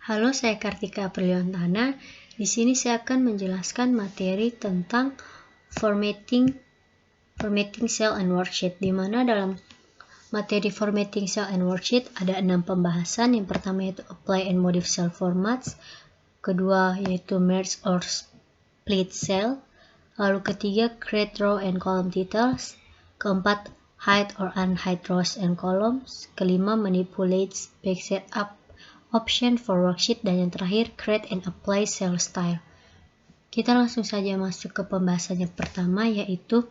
Halo, saya Kartika Apriliantana. Di sini saya akan menjelaskan materi tentang formatting cell and worksheet, di mana dalam materi formatting cell and worksheet ada 6 pembahasan. Yang pertama yaitu apply and modify cell formats, kedua yaitu merge or split cell, lalu ketiga create row and column titles, keempat hide or unhide rows and columns, kelima manipulate page setup option for worksheet, dan yang terakhir create and apply cell style. Kita langsung saja masuk ke pembahasan yang pertama, yaitu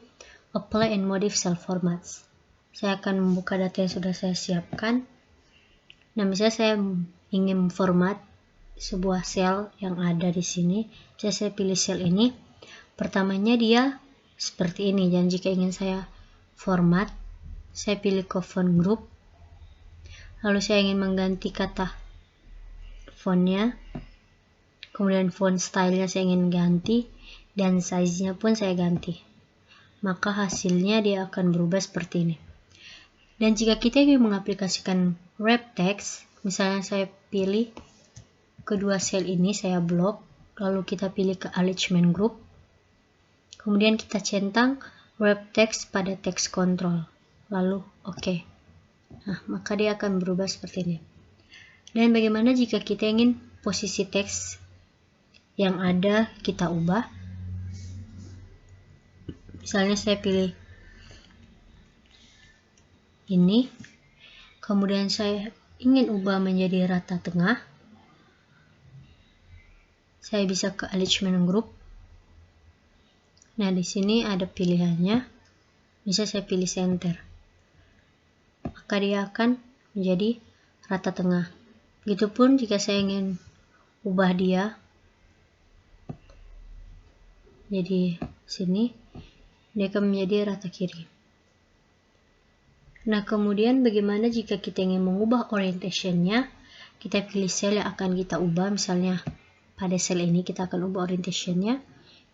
apply and modify cell formats. Saya akan membuka data yang sudah saya siapkan. Nah, misalnya saya ingin memformat sebuah sel yang ada di sini. Saya pilih sel ini. Pertamanya dia seperti ini, dan jika ingin saya format, saya pilih ke font group. Lalu saya ingin mengganti kata fontnya, kemudian font stylenya saya ingin ganti, dan size-nya pun saya ganti. Maka hasilnya dia akan berubah seperti ini. Dan jika kita ingin mengaplikasikan wrap text, misalnya saya pilih kedua sel ini, saya blok, lalu kita pilih ke alignment group, kemudian kita centang wrap text pada text control, lalu oke. Nah, maka dia akan berubah seperti ini. Dan bagaimana jika kita ingin posisi teks yang ada kita ubah? Misalnya saya pilih ini, kemudian saya ingin ubah menjadi rata tengah. Saya bisa ke alignment group. Nah, di sini ada pilihannya. Bisa saya pilih center. Maka dia akan menjadi rata tengah. Begitupun jika saya ingin ubah dia jadi sini, dia akan menjadi rata kiri. Nah, kemudian bagaimana jika kita ingin mengubah orientation-nya? Kita pilih sel yang akan kita ubah. Misalnya pada sel ini kita akan ubah orientation-nya.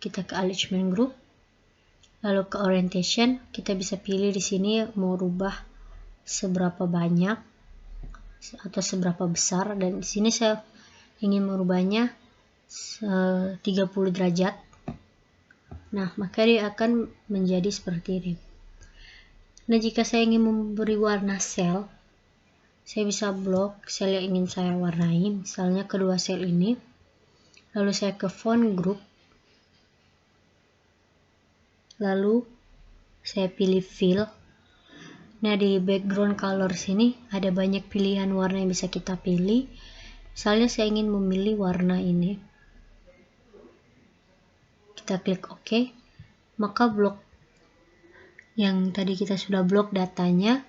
Kita ke alignment group, lalu ke orientation. Kita bisa pilih di sini mau rubah seberapa banyak atau seberapa besar, dan di sini saya ingin merubahnya 30 derajat. Nah, maka dia akan menjadi seperti ini. Nah, jika saya ingin memberi warna sel, saya bisa blok sel yang ingin saya warnai, misalnya kedua sel ini, lalu saya ke font group, lalu saya pilih fill. Nah, di background color sini ada banyak pilihan warna yang bisa kita pilih. Misalnya saya ingin memilih warna ini. Kita klik OK. Maka blok yang tadi kita sudah blok datanya,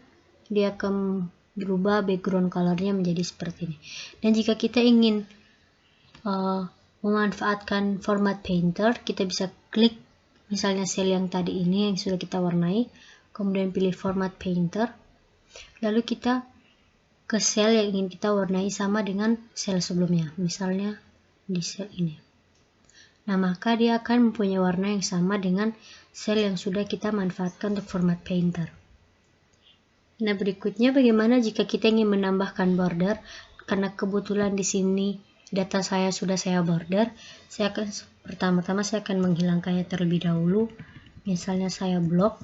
dia akan berubah background colornya menjadi seperti ini. Dan jika kita ingin memanfaatkan format painter, kita bisa klik misalnya sel yang tadi ini yang sudah kita warnai, kemudian pilih format painter, lalu kita ke sel yang ingin kita warnai sama dengan sel sebelumnya, misalnya di sel ini. Nah, maka dia akan mempunyai warna yang sama dengan sel yang sudah kita manfaatkan untuk format painter. Nah, berikutnya bagaimana jika kita ingin menambahkan border? Karena kebetulan di sini data saya sudah saya border, saya akan pertama-tama saya akan menghilangkannya terlebih dahulu. Misalnya saya blok,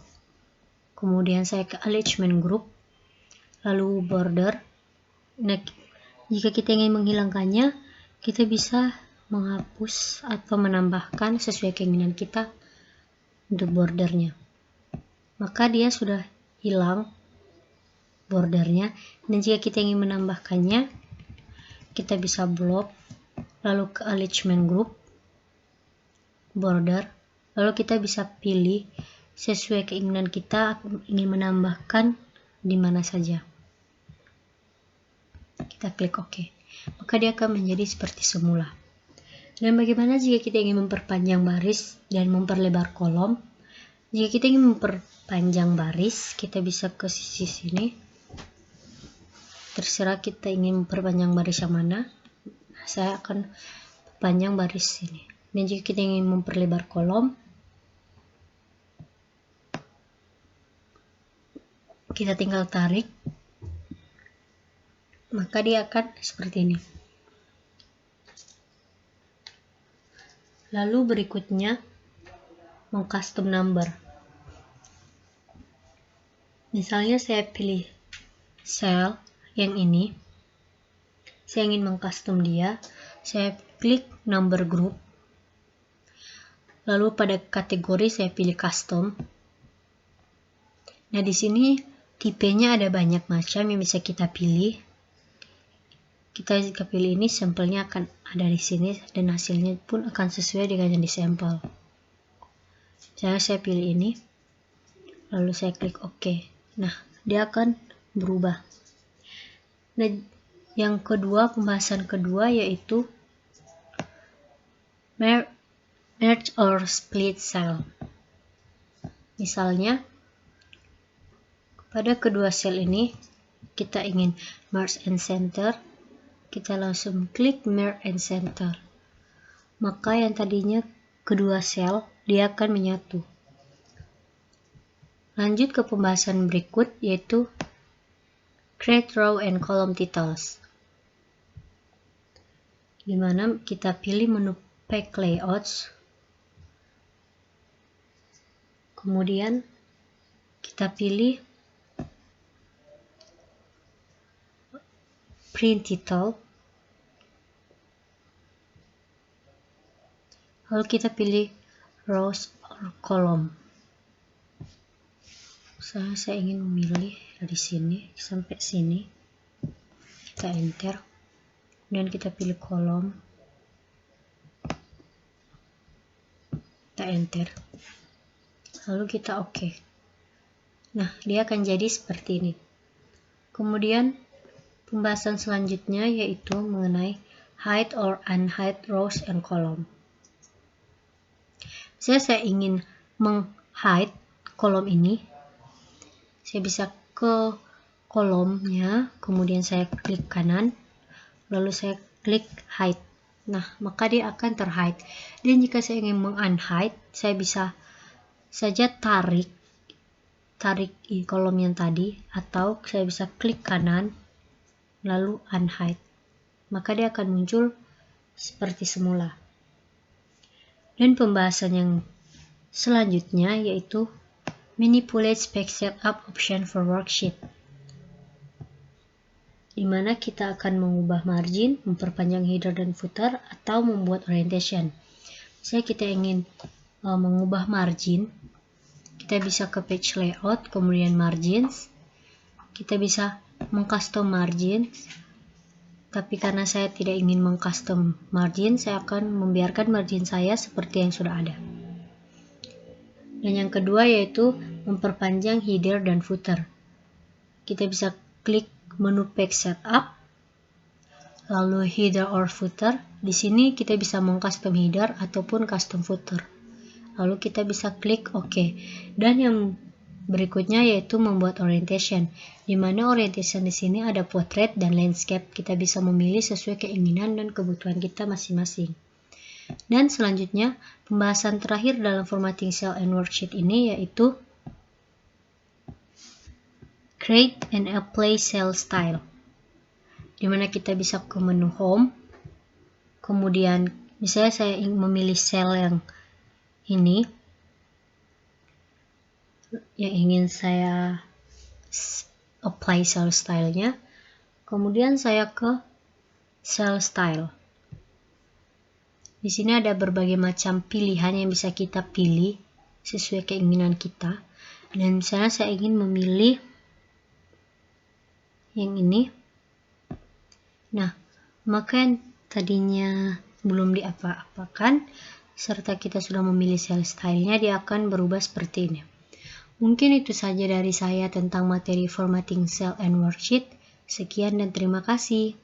kemudian saya ke alignment group, lalu border. Nah, jika kita ingin menghilangkannya, kita bisa menghapus atau menambahkan sesuai keinginan kita untuk bordernya. Maka dia sudah hilang bordernya. Dan jika kita ingin menambahkannya, kita bisa blok, lalu ke alignment group, border, lalu kita bisa pilih sesuai keinginan kita ingin menambahkan di mana saja. Kita klik OK. Maka dia akan menjadi seperti semula. Dan bagaimana jika kita ingin memperpanjang baris dan memperlebar kolom? Jika kita ingin memperpanjang baris, kita bisa ke sisi sini. Terserah kita ingin memperpanjang baris yang mana. Saya akan panjang baris ini. Dan jika kita ingin memperlebar kolom, kita tinggal tarik, maka dia akan seperti ini. Lalu berikutnya mengcustom number. Misalnya saya pilih cell yang ini, saya ingin mengcustom dia, saya klik number group, lalu pada kategori saya pilih custom. Nah, di sini tipenya ada banyak macam yang bisa kita pilih. Kita jika pilih ini, sampelnya akan ada di sini dan hasilnya pun akan sesuai dengan yang di sampel. Saya pilih ini, lalu saya klik OK. Nah, dia akan berubah. Nah, yang kedua, pembahasan kedua yaitu merge or split cell. Misalnya, pada kedua sel ini kita ingin merge and center, kita langsung klik merge and center. Maka yang tadinya kedua sel, dia akan menyatu. Lanjut ke pembahasan berikut yaitu create row and column titles, di mana kita pilih menu pack layouts, kemudian kita pilih print title, lalu kita pilih rows or column. Saya ingin memilih dari sini sampai sini, kita enter, kemudian kita pilih kolom, kita enter, lalu kita OK. Nah, dia akan jadi seperti ini. Kemudian pembahasan selanjutnya yaitu mengenai hide or unhide rows and column. Saya ingin menghide kolom ini, saya bisa ke kolomnya, kemudian saya klik kanan, lalu saya klik hide. Nah, maka dia akan terhide. Dan jika saya ingin mengunhide, saya bisa saja tarik kolom yang tadi, atau saya bisa klik kanan lalu unhide, maka dia akan muncul seperti semula. Dan pembahasan yang selanjutnya yaitu manipulate spec setup option for worksheet, di mana kita akan mengubah margin, memperpanjang header dan footer, atau membuat orientation. Misalnya kita ingin mengubah margin, kita bisa ke page layout, kemudian margins, kita bisa mengcustom margin, tapi karena saya tidak ingin mengcustom margin, saya akan membiarkan margin saya seperti yang sudah ada. Dan yang kedua yaitu memperpanjang header dan footer. Kita bisa klik menu page setup, lalu header or footer. Di sini kita bisa mengcustom header ataupun custom footer. Lalu kita bisa klik OK. Dan yang berikutnya yaitu membuat orientation, di mana orientation di sini ada portrait dan landscape. Kita bisa memilih sesuai keinginan dan kebutuhan kita masing-masing. Dan selanjutnya, pembahasan terakhir dalam formatting cell and worksheet ini yaitu create and apply cell style, di mana kita bisa ke menu home, kemudian misalnya saya ingin memilih cell yang ini, yang ingin saya apply cell style-nya, kemudian saya ke cell style. Di sini ada berbagai macam pilihan yang bisa kita pilih sesuai keinginan kita. Dan misalnya saya ingin memilih yang ini. Nah, maka yang tadinya belum diapa-apakan, serta kita sudah memilih cell style-nya, dia akan berubah seperti ini. Mungkin itu saja dari saya tentang materi formatting cell and worksheet. Sekian dan terima kasih.